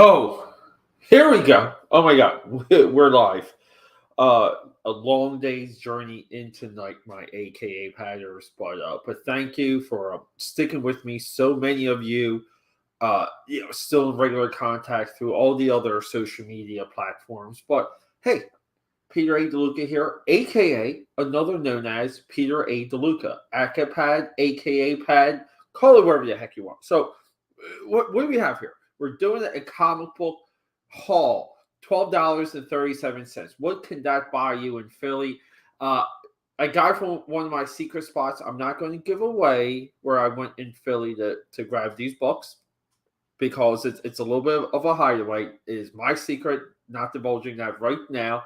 Oh, here we go. Oh my God, we're live. Uh, a long day's journey into like my AKA patters, but thank you for sticking with me. So many of you, still in regular contact through all the other social media platforms. But hey, Peter A. DeLuca here, aka another known as Peter A. DeLuca, Acapad, aka Pad, call it whatever the heck you want. So, what do we have here? We're doing a comic book haul, $12.37. What can that buy you in Philly? Uh, I got from one of my secret spots. I'm not going to give away where I went in Philly to grab these books because it's a little bit of a hideaway. It is my secret, not divulging that right now.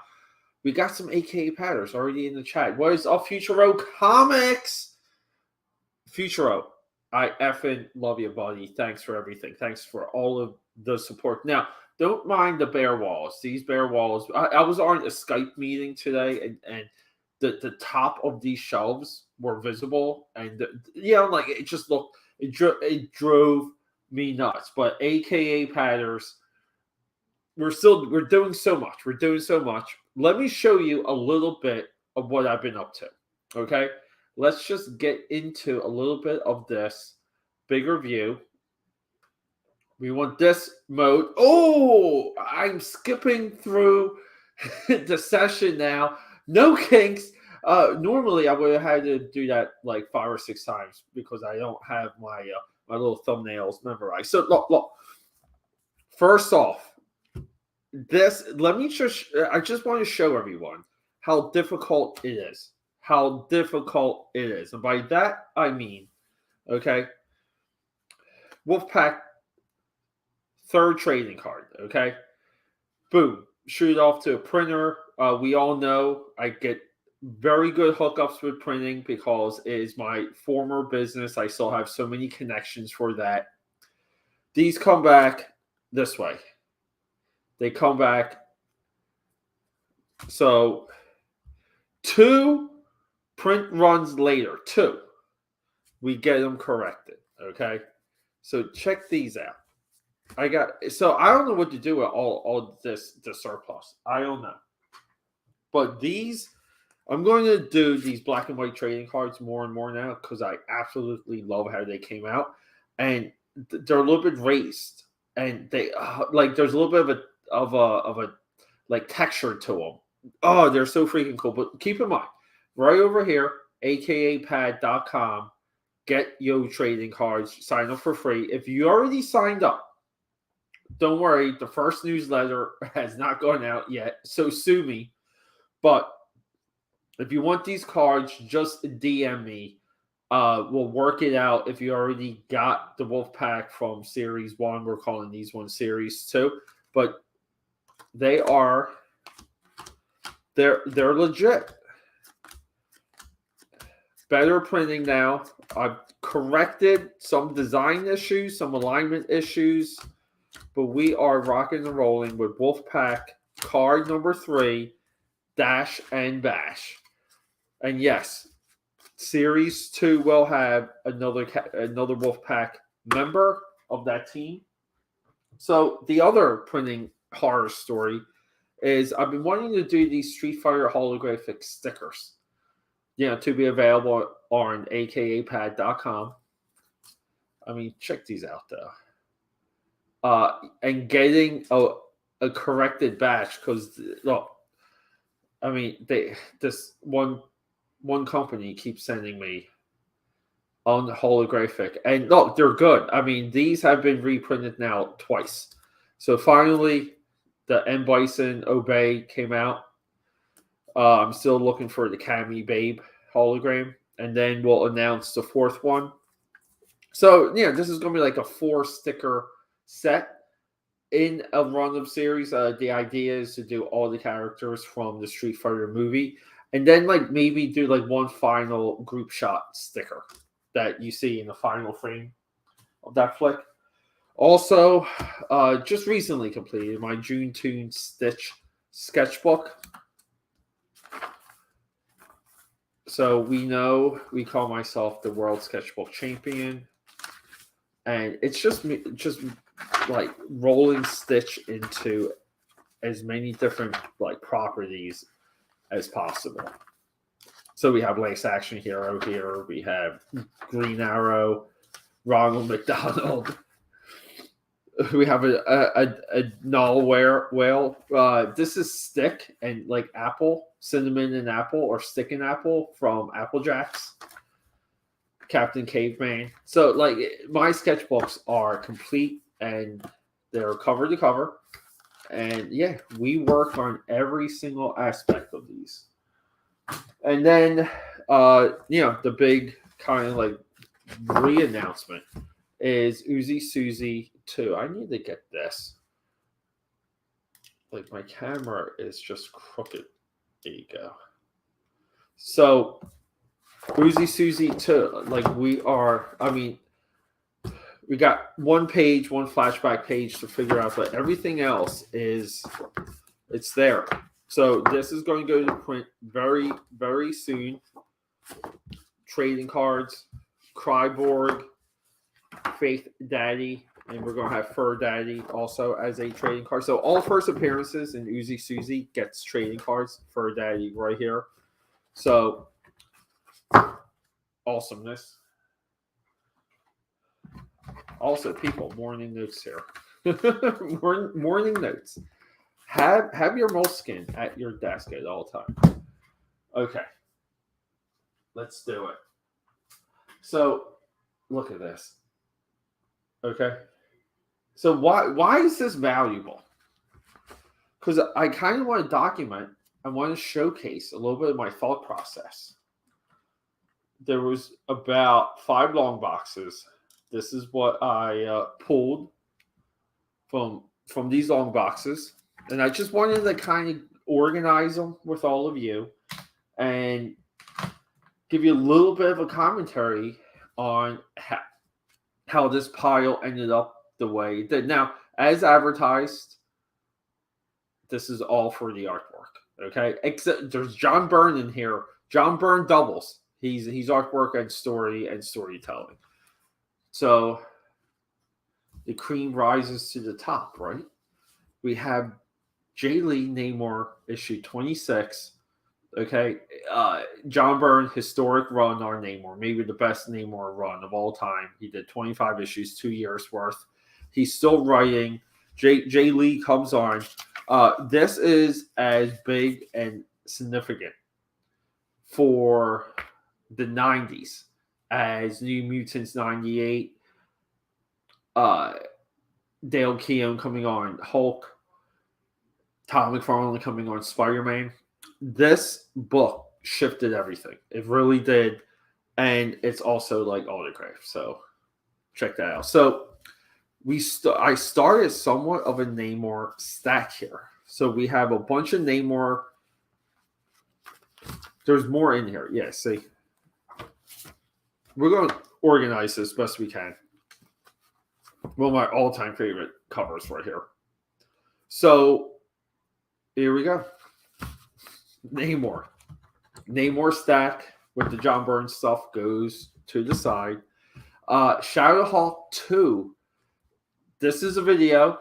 We got some AKA patterns already in the chat. What is up, Futuro Comics? Futuro, I effing love you, buddy. Thanks for everything. Thanks for all of the support. Now, don't mind the bare walls. These bare walls. I was on a Skype meeting today, and the top of these shelves were visible, and like it just looked. It drove me nuts. But AKA patterns, we're doing so much. We're doing so much. Let me show you a little bit of what I've been up to. Okay, let's just get into a little bit of this bigger view. We want this mode. Oh, I'm skipping through the session now. No kinks. Normally I would have had to do that like 5 or 6 times because I don't have my little thumbnails memorized. So look. First off, I just want to show everyone how difficult it is. How difficult it is. And by that, I mean, okay, Wolfpack third trading card, okay? Boom. Shoot it off to a printer. We all know I get very good hookups with printing because it is my former business. I still have so many connections for that. These come back this way. They come back. So 2 print runs later, 2, we get them corrected. Okay. So check these out. I don't know what to do with all this the surplus. I don't know. But these, I'm going to do these black and white trading cards more and more now because I absolutely love how they came out. And they're a little bit raised. And they there's a little bit of a like texture to them. Oh, they're so freaking cool. But keep in mind, right over here, akapad.com, get your trading cards, sign up for free. If you already signed up, don't worry, the first newsletter has not gone out yet, so sue me. But if you want these cards, just DM me. We'll work it out. If you already got the Wolfpack from Series 1, we're calling these ones Series 2. But they're legit. Better printing now. I've corrected some design issues, some alignment issues, but we are rocking and rolling with Wolfpack card number 3, Dash and Bash. And yes, Series 2 will have another Wolfpack member of that team. So the other printing horror story is I've been wanting to do these Street Fighter holographic stickers, to be available on akapad.com. I mean, check these out though. And getting a corrected batch because look, I mean this one company keeps sending me on holographic, and look, they're good. I mean, these have been reprinted now twice. So finally, the M Bison Obey came out. I'm still looking for the Cammy Babe hologram, and then we'll announce the 4th one. So this is going to be like a 4 sticker set in a run of series. The idea is to do all the characters from the Street Fighter movie, and then maybe do one final group shot sticker that you see in the final frame of that flick. Also, just recently completed my June Toon Stitch sketchbook. So we call myself the World Sketchbook Champion, and it's just like rolling Stitch into as many different like properties as possible. So we have Lace Action Hero here. We have Green Arrow, Ronald McDonald. We have a null whale. This is Stick and like apple, cinnamon and apple, or Stick and apple from Apple Jacks. Captain Caveman. So like my sketchbooks are complete and they're cover to cover. And yeah, we work on every single aspect of these. And then the big kind of like re-announcement is Uzi Susie 2. I need to get this. Like my camera is just crooked. There you go. So Uzi Susie 2, like we got one page, one flashback page to figure out, but everything else it's there. So this is going to go to print very, very soon. Trading cards, Cryborg, Faith Daddy, and we're going to have Fur Daddy also as a trading card. So all first appearances in Uzi Susie gets trading cards. Fur Daddy right here. So awesomeness. Also, people, morning notes here. morning notes. Have your moleskin at your desk at all times. Okay. Let's do it. So, look at this. Okay. So why is this valuable? Because I kind of want to document, I want to showcase a little bit of my thought process. There was about 5 long boxes. This is what I pulled from these long boxes. And I just wanted to kind of organize them with all of you and give you a little bit of a commentary on how this pile ended up the way it did. Now, as advertised, this is all for the artwork, okay? Except there's John Byrne in here. John Byrne doubles. He's artwork and story and storytelling. So the cream rises to the top, right? We have J. Lee Namor issue 26. Okay, John Byrne historic run on Namor, maybe the best Namor run of all time. He did 25 issues, 2 years worth. He's still writing. J. Lee comes on. This is as big and significant for the 90s as New Mutants 98, Dale Keown coming on Hulk, Tom McFarlane coming on Spider-Man. This book shifted everything. It really did. And it's also like autographed. So check that out. So I started somewhat of a Namor stack here. So we have a bunch of Namor. There's more in here. Yeah, see. We're going to organize this best we can. One of my all-time favorite covers right here. So here we go. Namor stack with the John Byrne stuff goes to the side. Shadowhawk 2. This is a video.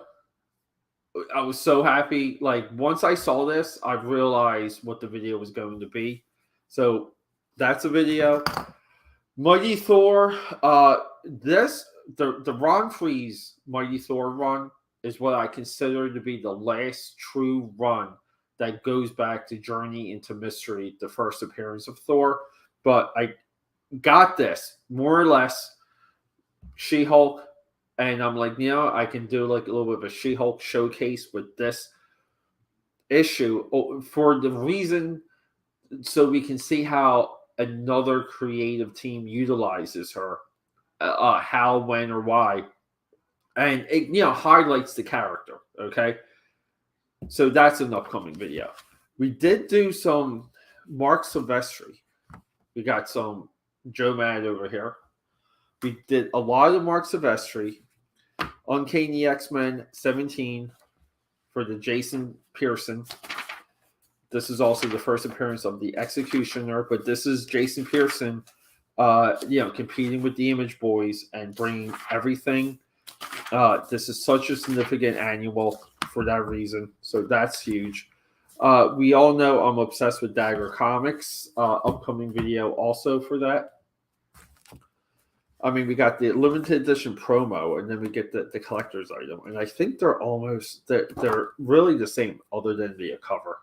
I was so happy. Like, once I saw this, I realized what the video was going to be. So that's a video. Mighty Thor. The Ron Freeze Mighty Thor run is what I consider to be the last true run that goes back to Journey into Mystery, the first appearance of Thor. But I got this, more or less, She-Hulk, and I'm like, I can do like a little bit of a She-Hulk showcase with this issue for the reason so we can see how another creative team utilizes her, how, when, or why. And it, highlights the character, okay? So that's an upcoming video. We did do some Mark Silvestri. We got some Joe Mad over here. We did a lot of Mark Silvestri. Uncanny X-Men 17 for the Jason Pearson. This is also the first appearance of the Executioner, but this is Jason Pearson, competing with the Image Boys and bringing everything This is such a significant annual for that reason, so that's huge. We all know I'm obsessed with Dagger Comics. Upcoming video also for that. I mean, we got the limited edition promo, and then we get the collector's item, and I think they're really the same, other than the cover.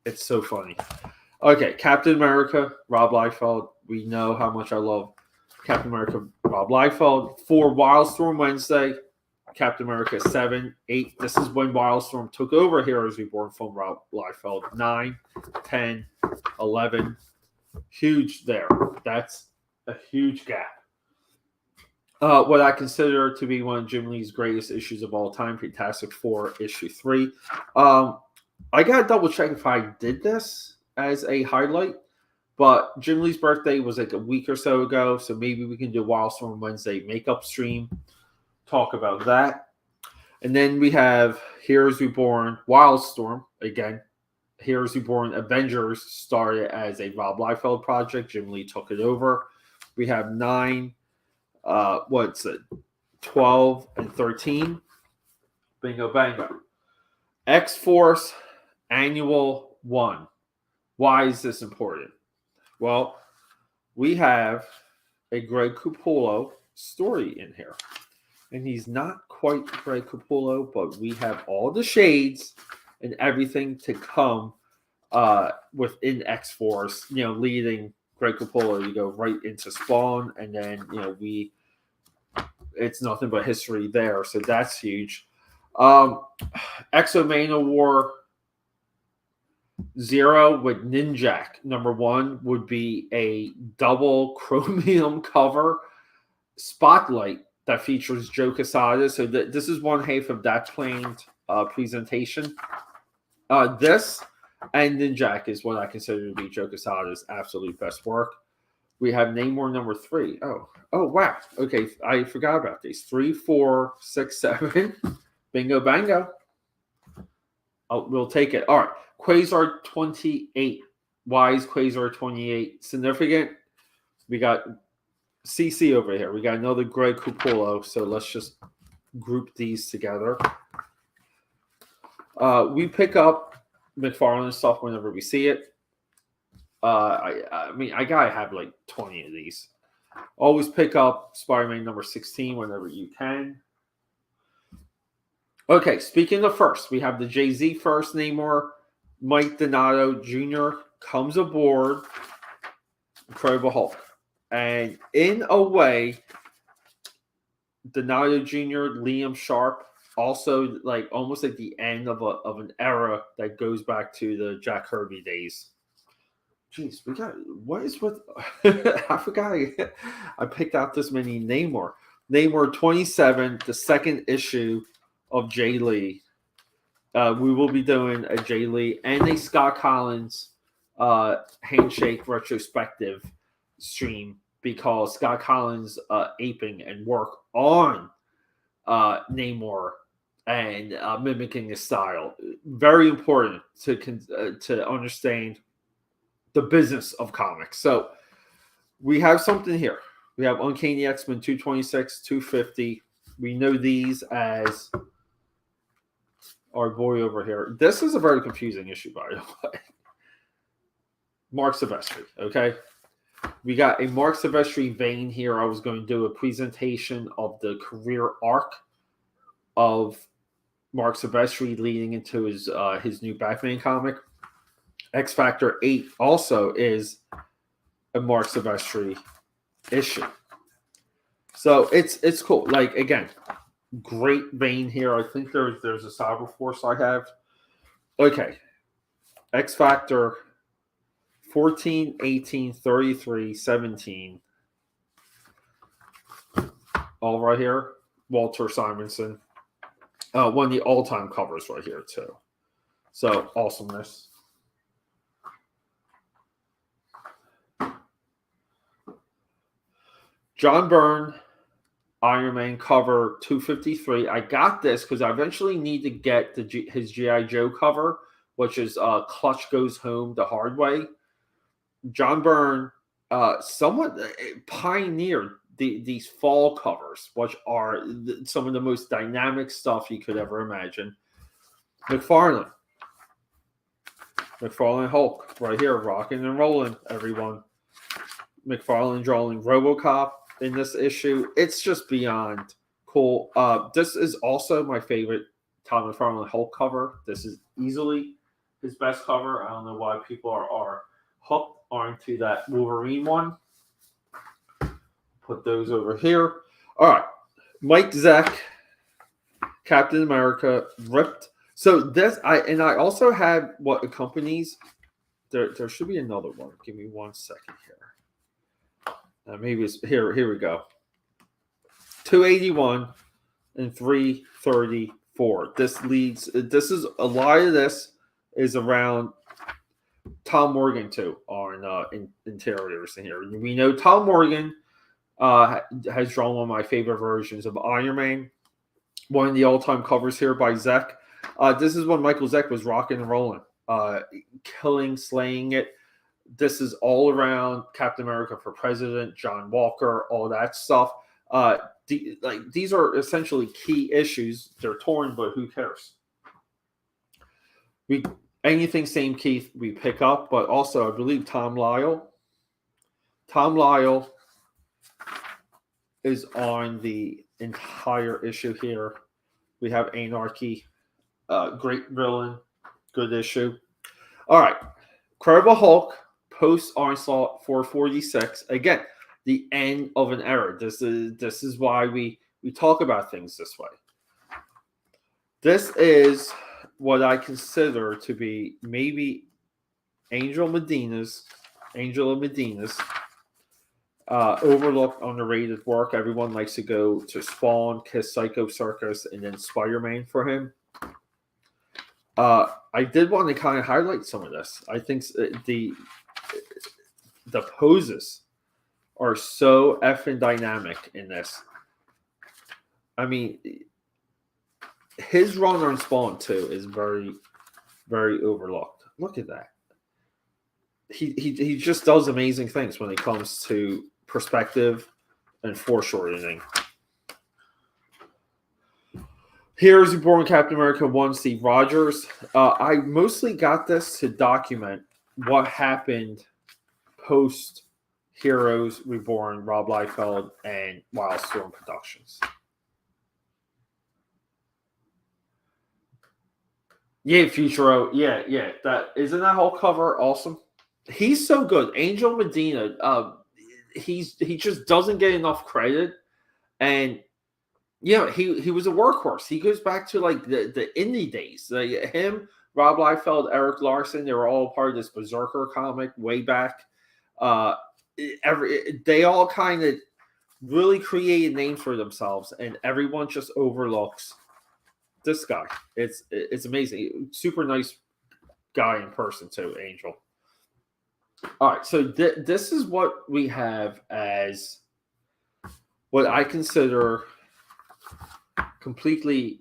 It's so funny. Okay, Captain America, Rob Liefeld. We know how much I love Captain America, Rob Liefeld. For Wildstorm Wednesday, Captain America 7, 8. This is when Wildstorm took over Heroes Reborn from Rob Liefeld. 9, 10, 11. Huge there. That's a huge gap. What I consider to be one of Jim Lee's greatest issues of all time, Fantastic Four, issue 3. I got to double check if I did this as a highlight, but Jim Lee's birthday was like a week or so ago, so maybe we can do Wildstorm Wednesday makeup stream, talk about that. And then we have Heroes Reborn, Wildstorm, again. Heroes Reborn Avengers started as a Rob Liefeld project. Jim Lee took it over. We have 9, 12 and 13. Bingo bango. X-Force Annual 1. Why is this important? Well, we have a Greg Capullo story in here. And he's not quite Greg Capullo, but we have all the shades and everything to come within X-Force, leading Greg Capullo to go right into Spawn, and then, it's nothing but history there, so that's huge. Exo-Mania War 0 with Ninjak, number 1, would be a double chromium cover spotlight that features Joe Quesada. So this is one half of that planned presentation. This and Ninjak is what I consider to be Joe Quesada's absolute best work. We have Namor number 3. Oh, wow. Okay, I forgot about these. 3, 4, 6, 7. Bingo, bango. We'll take it. All right. Quasar 28. Why is Quasar 28 significant? We got CC over here. We got another Greg Capullo. So let's just group these together. We pick up McFarlane stuff whenever we see it. I mean, I gotta have like 20 of these. Always pick up Spider-Man number 16 whenever you can. Okay, speaking of first, we have the Jay-Z first. Namor, Mike Donato Jr. comes aboard Incredible Hulk. And in a way, Donato Jr., Liam Sharp, also like almost like the end of an era that goes back to the Jack Kirby days. Jeez, what is with I forgot I picked out this many Namor. Namor 27, the second issue of Jay Lee. We will be doing a Jay Lee and a Scott Collins handshake retrospective stream, because Scott Collins aping and work on Namor and mimicking his style. Very important to understand the business of comics. So we have something here. We have Uncanny X-Men 226, 250. We know these as our boy over here. This is a very confusing issue, by the way. Mark Silvestri, okay? We got a Mark Silvestri vein here. I was going to do a presentation of the career arc of Mark Silvestri leading into his new Batman comic. X Factor 8 also is a Mark Silvestri issue. So it's cool. Like, again, great vein here. I think there's a Cyber Force I have. Okay. X Factor 14, 18, 33, 17. All right here. Walter Simonson. One of the all-time covers right here, too. So, awesomeness. John Byrne, Iron Man cover 253. I got this because I eventually need to get his G.I. Joe cover, which is Clutch Goes Home the Hard Way. John Byrne somewhat pioneered these fall covers, which are some of the most dynamic stuff you could ever imagine. McFarlane Hulk, right here, rocking and rolling, everyone. McFarlane drawing RoboCop in this issue. It's just beyond cool. This is also my favorite Todd McFarlane Hulk cover. This is easily his best cover. I don't know why people are hooked onto that Wolverine one. Put those over here. All right. Mike Zeck, Captain America, ripped. So this, I also have what accompanies. There should be another one. Give me 1 second here. Maybe it's here. Here we go. 281 and 334. This is a lot of this is around Tom Morgan too on interiors in here. We know Tom Morgan has drawn one of my favorite versions of Iron Man. One of the all-time covers here by Zeck. This is when Michael Zeck was rocking and rolling, killing, slaying it. This is all around Captain America for President, John Walker, all that stuff. These are essentially key issues. They're torn, but who cares? Anything Same Keith we pick up, but also I believe Tom Lyle is on the entire issue here. We have Anarchy, great villain, good issue. All right, Incredible Hulk, post Onslaught 446. Again, the end of an era. This is why we talk about things this way. This is what I consider to be maybe Angel of Medina's overlooked, underrated work. Everyone likes to go to Spawn, Kiss Psycho Circus, and then Spider-Man for him. I did want to kind of highlight some of this. I think the poses are so effing dynamic in this. I mean, his run on Spawn too is very, very overlooked. Look at that. He just does amazing things when it comes to perspective and foreshortening. Here's Reborn Captain America 1, Steve Rogers. I mostly got this to document what happened post Heroes Reborn, Rob Liefeld, and Wildstorm Productions. Yeah, Futuro. Yeah. That isn't that whole cover awesome? He's so good. Angel Medina. He just doesn't get enough credit, and he was a workhorse. He goes back to like the indie days. Him, Rob Liefeld, Eric Larson, they were all part of this Berserker comic way back. They all kind of really created names for themselves, and everyone just overlooks this guy. It's amazing. Super nice guy in person too, Angel. All right, so this is what we have as what I consider completely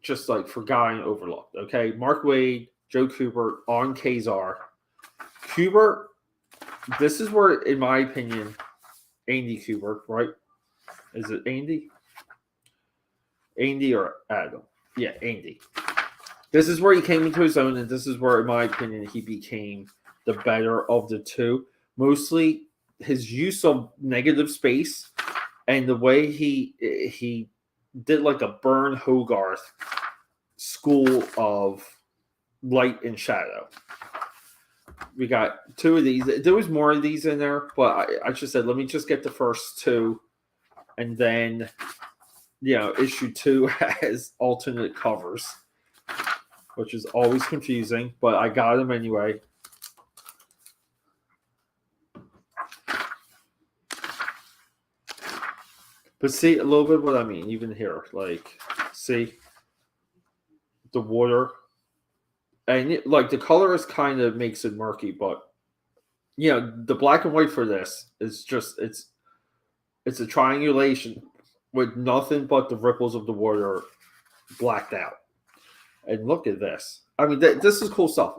just like forgotten, overlooked. Okay, Mark Waid, Joe Kubert on Kazar. Kubert, this is where, in my opinion, Andy Kubert, right? Is it Andy? Andy or Adam? Yeah, Andy. This is where he came into his own, and this is where, in my opinion, he became the better of the two. Mostly his use of negative space and the way he did like a Byrne Hogarth school of light and shadow. We got two of these. There was more of these in there, but I just said, let me just get the first two, and then issue 2 has alternate covers, which is always confusing, but I got them anyway. But see a little bit what I mean, even here. Like, see the water, and like the colors kind of makes it murky, but the black and white for this is just it's a triangulation with nothing but the ripples of the water blacked out. And look at this. I mean, this is cool stuff.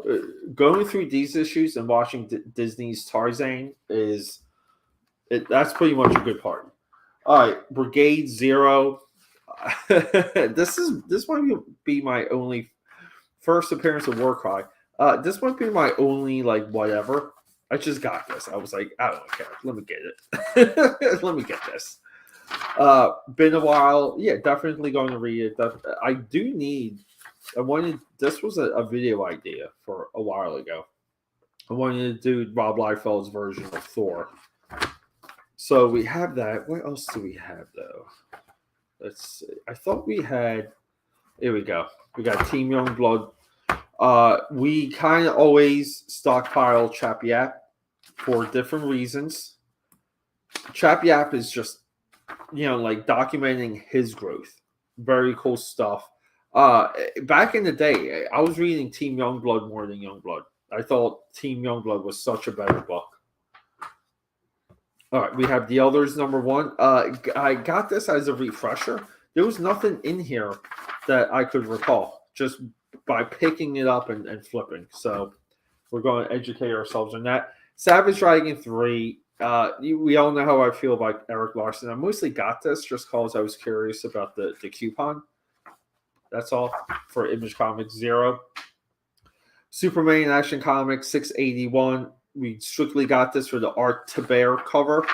Going through these issues and watching Disney's Tarzan that's pretty much a good part. All right, Brigade Zero. This might be my only first appearance of Warcry. This might be my only like whatever. I just got this. I was like, I don't care. Let me get it. Let me get this. Been a while. Yeah, definitely going to read it. I do need. I wanted. This was a video idea for a while ago. I wanted to do Rob Liefeld's version of Thor. So we have that. What else do we have though? Let's see. I thought we had. Here we go. We got Team Youngblood. We kind of always stockpile Chap Yap for different reasons. Chap Yap is just, like documenting his growth. Very cool stuff. Back in the day, I was reading Team Youngblood more than Youngblood. I thought Team Youngblood was such a better book. All right, we have The Elders #1. I got this as a refresher. There was nothing in here that I could recall just by picking it up and flipping. So we're going to educate ourselves on that. Savage Dragon 3. We all know how I feel about Eric Larson. I mostly got this just because I was curious about the coupon. That's all for Image Comics 0. Superman Action Comics 681. We strictly got this for the Art to Bear cover.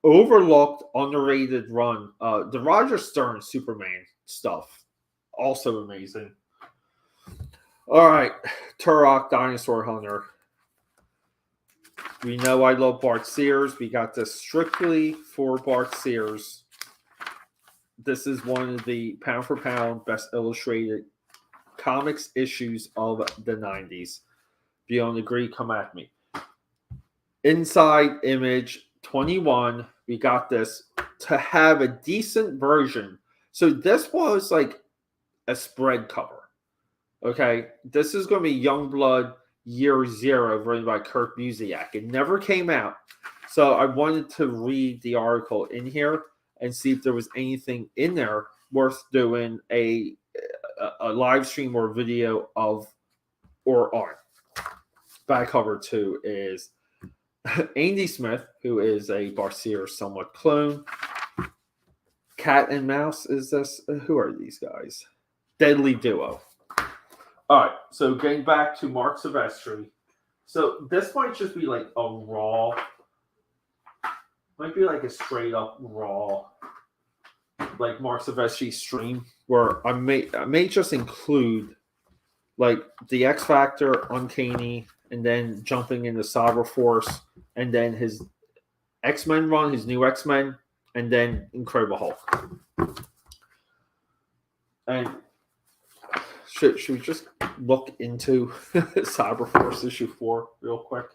Overlooked, underrated run. The Roger Stern Superman stuff. Also amazing. All right. Turok Dinosaur Hunter. We know I love Bart Sears. We got this strictly for Bart Sears. This is one of the pound for pound best illustrated comics issues of the 90s. If you don't agree, come at me. Inside Image 21, we got this to have a decent version. So this was like a spread cover. Okay, this is going to be Youngblood Year Zero, written by Kurt Busiek. It never came out. So I wanted to read the article in here and see if there was anything in there worth doing a live stream or video of or on. Back cover 2 is Andy Smith, who is a Barcier somewhat clone. Cat and Mouse is this. Who are these guys? Deadly Duo. All right, so getting back to Mark Silvestri. So this might just be like a raw, might be like a straight up raw, like Mark Silvestri stream where I may just include like the X Factor, Uncanny, and then jumping into Cyber Force, and then his X-Men run, his new X-Men, and then Incredible Hulk. And should we just look into Cyber Force issue 4 real quick?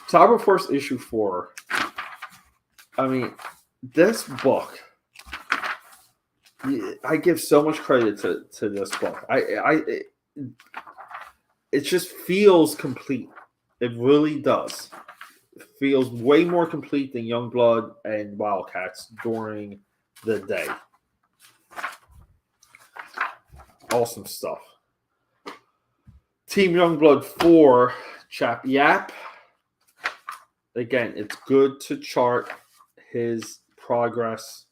Cyber Force issue 4. I mean, this book, I give so much credit to this book. It just feels complete. It really does. It feels way more complete than Youngblood and Wildcats during the day. Awesome stuff. Team Youngblood 4, Chap Yap. Again, it's good to chart his progress.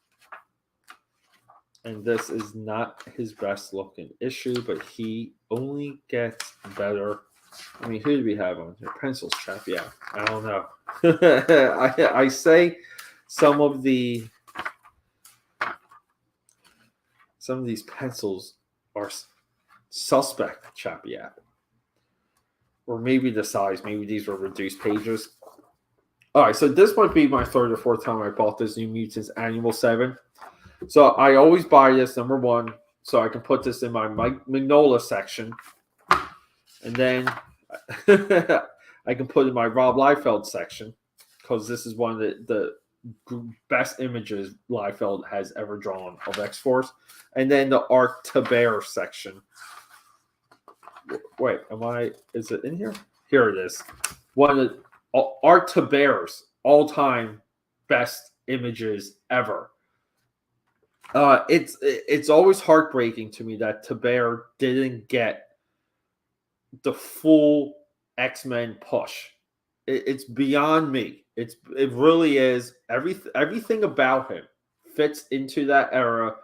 And this is not his best looking issue, but he only gets better. I mean, who do we have on here? Pencils, Chap Yap. I don't know. I say some of these pencils are suspect, Chap Yap. Or maybe the size. Maybe these were reduced pages. All right, so this might be my third or fourth time I bought this New Mutants Annual 7. So I always buy this, #1, so I can put this in my Magnolia section. And then I can put in my Rob Liefeld section, because this is one of the best images Liefeld has ever drawn of X-Force. And then the Art to Bear section. Wait, is it in here? Here it is. One of the Art to Bear's all-time best images ever. It's always heartbreaking to me that Taber didn't get the full X-Men push. It's beyond me. It really is. Everything about him fits into that era,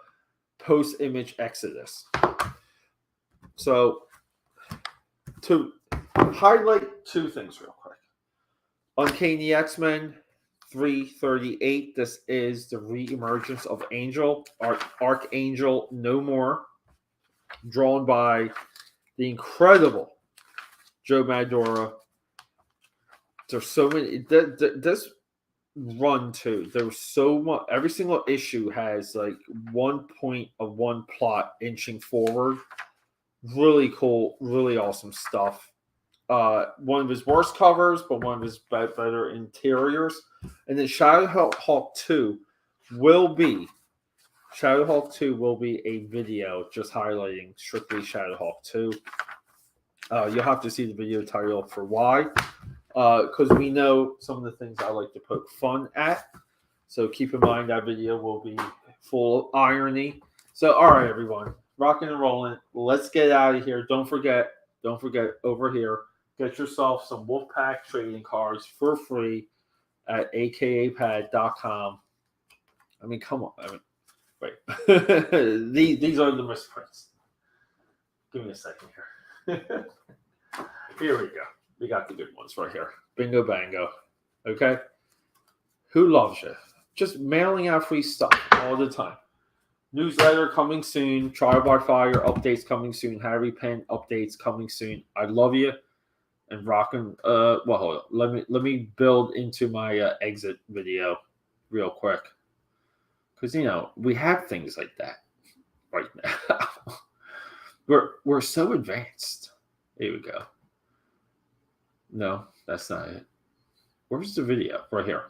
post Image Exodus. So to highlight two things real quick. Uncanny X-Men 338. This is the re-emergence of Angel, Archangel No More, drawn by the incredible Joe Madora. There's so many. This run too. There was so much. Every single issue has like one point of one plot inching forward. Really cool, really awesome stuff. One of his worst covers, but one of his better interiors. And then Shadowhawk 2 will be a video just highlighting strictly Shadowhawk 2. You'll have to see the video title for why. Because we know some of the things I like to poke fun at. So keep in mind that video will be full of irony. So, all right, everyone. Rocking and rolling. Let's get out of here. Don't forget over here. Get yourself some Wolfpack trading cards for free at akapad.com. I mean, come on. Wait. These are the misprints. Give me a second here. Here we go. We got the good ones right here. Bingo bango. Okay? Who loves you? Just mailing out free stuff all the time. Newsletter coming soon. Trial by Fire updates coming soon. Harry Penn updates coming soon. I love you. And rocking. Well, hold on. Let me build into my exit video real quick, because we have things like that right now. we're so advanced. Here we go. No, that's not it. Where's the video? Right here.